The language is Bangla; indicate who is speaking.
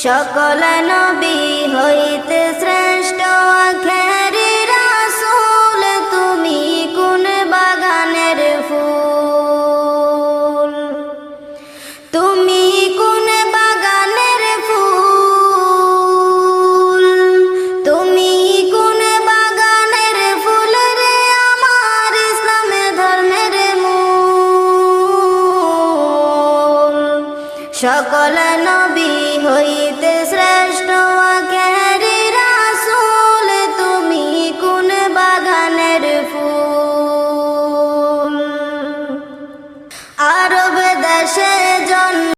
Speaker 1: সকল নবী হইতে শ্রেষ্ঠ আখেরি রাসূল, তুমি কোন বাগানের ফুল, তুমি কোন বাগানের ফুল, তুমি কোন বাগানের ফুল রে আমার ইসলামের ধর্মের মূল। সকল নবী হইতে শ্রেষ্ঠ